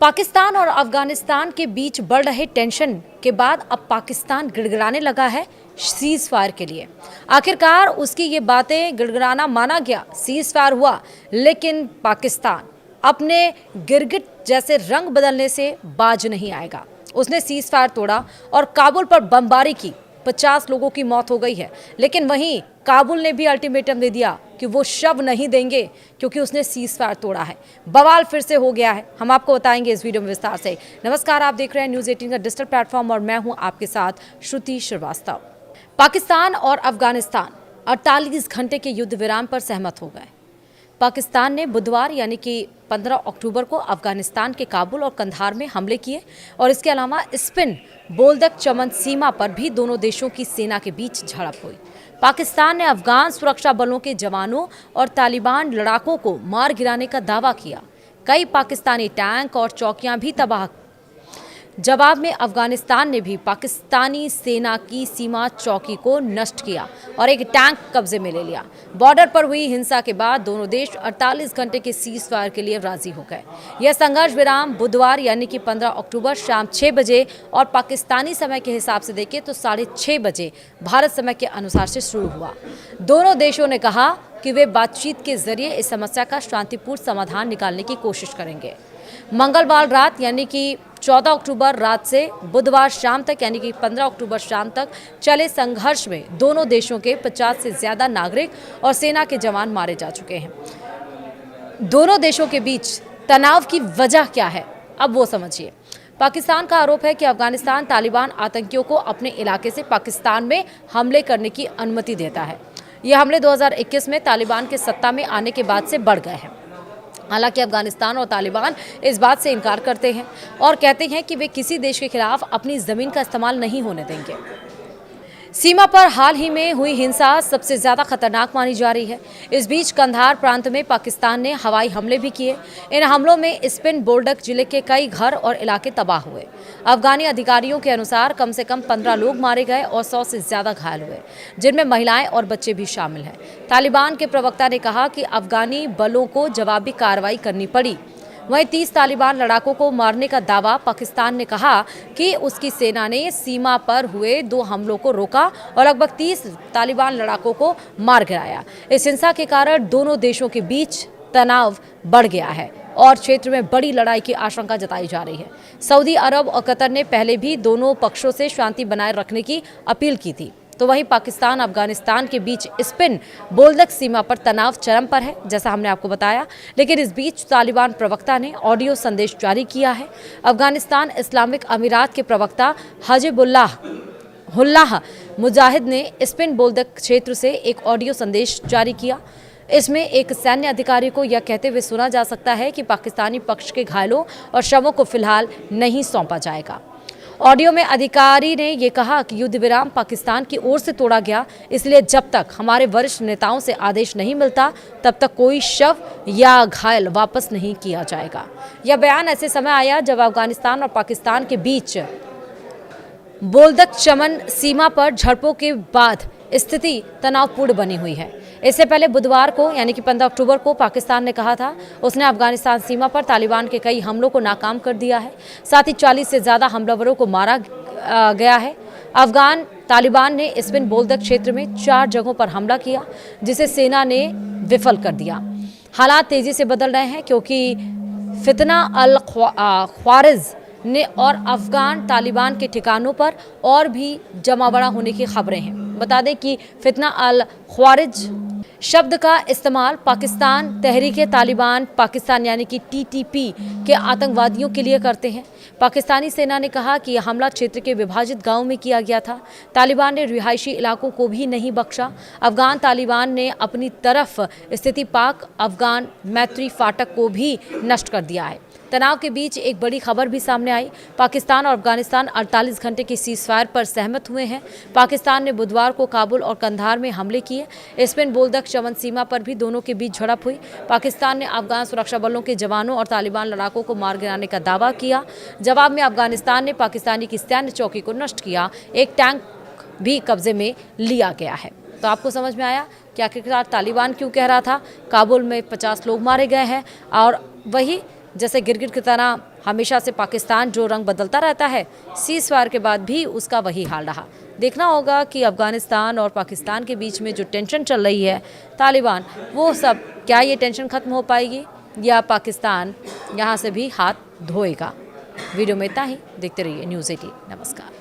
पाकिस्तान और अफगानिस्तान के बीच बढ़ रहे टेंशन के बाद अब पाकिस्तान गिड़गिड़ाने लगा है सीज फायर के लिए। आखिरकार उसकी ये बातें गिड़गिड़ाना माना गया, सीज फायर हुआ, लेकिन पाकिस्तान अपने गिरगिट जैसे रंग बदलने से बाज नहीं आएगा। उसने सीज फायर तोड़ा और काबुल पर बमबारी की। 50 लोगों की मौत हो गई है, लेकिन वहीं काबुल ने भी अल्टीमेटम दे दिया कि वो शव नहीं देंगे क्योंकि उसने सीज फायर तोड़ा है। बवाल फिर से हो गया है, हम आपको बताएंगे इस वीडियो में विस्तार से। नमस्कार, आप देख रहे हैं न्यूज़ 18 का डिजिटल प्लेटफॉर्म और मैं हूं आपके साथ श्रुति श्रीवास्तव। पाकिस्तान और अफगानिस्तान 48 घंटे के युद्ध विराम पर सहमत हो गए। पाकिस्तान ने बुधवार यानी कि 15 अक्टूबर को अफगानिस्तान के काबुल और कंधार में हमले किए और इसके अलावा स्पिन बोल्दक चमन सीमा पर भी दोनों देशों की सेना के बीच झड़प हुई। पाकिस्तान ने अफगान सुरक्षा बलों के जवानों और तालिबान लड़ाकों को मार गिराने का दावा किया। कई पाकिस्तानी टैंक और चौकियां भी तबाह। जवाब में अफगानिस्तान ने भी पाकिस्तानी सेना की सीमा चौकी को नष्ट किया और एक टैंक कब्जे में ले लिया। बॉर्डर पर हुई हिंसा के बाद दोनों देश 48 घंटे के सीज फायर के लिए राजी हो गए। यह संघर्ष विराम बुधवार यानी कि 15 अक्टूबर शाम 6 बजे और पाकिस्तानी समय के हिसाब से देखें तो 6:30 बजे भारत समय के अनुसार से शुरू हुआ। दोनों देशों ने कहा कि वे बातचीत के जरिए इस समस्या का शांतिपूर्ण समाधान निकालने की कोशिश करेंगे। मंगलवार रात यानी कि 14 अक्टूबर रात से बुधवार शाम तक यानी कि 15 अक्टूबर शाम तक चले संघर्ष में दोनों देशों के 50 से ज्यादा नागरिक और सेना के जवान मारे जा चुके हैं। दोनों देशों के बीच तनाव की वजह क्या है, अब वो समझिए। पाकिस्तान का आरोप है कि अफगानिस्तान तालिबान आतंकियों को अपने इलाके से पाकिस्तान में हमले करने की अनुमति देता है। ये हमले 2021 में तालिबान के सत्ता में आने के बाद से बढ़ गए हैं। हालांकि अफगानिस्तान और तालिबान इस बात से इनकार करते हैं और कहते हैं कि वे किसी देश के खिलाफ अपनी ज़मीन का इस्तेमाल नहीं होने देंगे। सीमा पर हाल ही में हुई हिंसा सबसे ज़्यादा खतरनाक मानी जा रही है। इस बीच कंधार प्रांत में पाकिस्तान ने हवाई हमले भी किए। इन हमलों में स्पिन बोल्डक जिले के कई घर और इलाके तबाह हुए। अफगानी अधिकारियों के अनुसार कम से कम 15 लोग मारे गए और 100 से ज़्यादा घायल हुए, जिनमें महिलाएं और बच्चे भी शामिल हैं। तालिबान के प्रवक्ता ने कहा कि अफगानी बलों को जवाबी कार्रवाई करनी पड़ी। वहीं 30 तालिबान लड़ाकों को मारने का दावा। पाकिस्तान ने कहा कि उसकी सेना ने सीमा पर हुए 2 हमलों को रोका और लगभग 30 तालिबान लड़ाकों को मार गिराया। इस हिंसा के कारण दोनों देशों के बीच तनाव बढ़ गया है और क्षेत्र में बड़ी लड़ाई की आशंका जताई जा रही है। सऊदी अरब और कतर ने पहले भी दोनों पक्षों से शांति बनाए रखने की अपील की थी। तो वहीं पाकिस्तान अफगानिस्तान के बीच स्पिन बोल्दक सीमा पर तनाव चरम पर है, जैसा हमने आपको बताया। लेकिन इस बीच तालिबान प्रवक्ता ने ऑडियो संदेश जारी किया है। अफगानिस्तान इस्लामिक अमीरात के प्रवक्ता हजबुल्लाह मुजाहिद ने स्पिन बोल्दक क्षेत्र से एक ऑडियो संदेश जारी किया। इसमें एक सैन्य अधिकारी को यह कहते हुए सुना जा सकता है कि पाकिस्तानी पक्ष के घायलों और शवों को फिलहाल नहीं सौंपा जाएगा। ऑडियो में अधिकारी ने यह कहा कि युद्ध विराम पाकिस्तान की ओर से तोड़ा गया, इसलिए जब तक हमारे वरिष्ठ नेताओं से आदेश नहीं मिलता तब तक कोई शव या घायल वापस नहीं किया जाएगा। यह बयान ऐसे समय आया जब अफगानिस्तान और पाकिस्तान के बीच बोल्दक चमन सीमा पर झड़पों के बाद स्थिति तनावपूर्ण बनी हुई है। इससे पहले बुधवार को यानी कि 15 अक्टूबर को पाकिस्तान ने कहा था उसने अफगानिस्तान सीमा पर तालिबान के कई हमलों को नाकाम कर दिया है। साथ ही 40 से ज़्यादा हमलावरों को मारा गया है। अफगान तालिबान ने स्पिन बोल्दक क्षेत्र में 4 जगहों पर हमला किया, जिसे सेना ने विफल कर दिया। हालात तेज़ी से बदल रहे हैं क्योंकि फितना अल ख्वारिज ने और अफगान तालिबान के ठिकानों पर और भी जमावड़ा होने की खबरें हैं। बता दें कि फितना अल ख्वारिज शब्द का इस्तेमाल पाकिस्तान तहरीक तालिबान पाकिस्तान यानी कि TTP के आतंकवादियों के लिए करते हैं। पाकिस्तानी सेना ने कहा कि यह हमला क्षेत्र के विभाजित गांवों में किया गया था। तालिबान ने रिहायशी इलाकों को भी नहीं बख्शा। अफगान तालिबान ने अपनी तरफ स्थिति पाक अफगान मैत्री फाटक को भी नष्ट कर दिया है। तनाव के बीच एक बड़ी खबर भी सामने आई। पाकिस्तान और अफगानिस्तान 48 घंटे की सीज फायर पर सहमत हुए हैं। पाकिस्तान ने बुधवार को काबुल और कंधार में हमले किए। स्पिन बोल्दक चमन सीमा पर भी दोनों के बीच झड़प हुई। पाकिस्तान ने अफगान सुरक्षा बलों के जवानों और तालिबान लड़ाकों को मार गिराने का दावा किया। जवाब में अफगानिस्तान ने पाकिस्तानी की सैन्य चौकी को नष्ट किया। एक टैंक भी कब्जे में लिया गया है। तो आपको समझ में आया कि आखिरकार तालिबान क्यों कह रहा था काबुल में 50 लोग मारे गए हैं और वही जैसे गिरगिट की तरह हमेशा से पाकिस्तान जो रंग बदलता रहता है, सीज़फायर के बाद भी उसका वही हाल रहा। देखना होगा कि अफ़गानिस्तान और पाकिस्तान के बीच में जो टेंशन चल रही है तालिबान, वो सब क्या ये टेंशन ख़त्म हो पाएगी या पाकिस्तान यहाँ से भी हाथ धोएगा। वीडियो में इतना ही। देखते रहिए न्यूज़ 18। नमस्कार।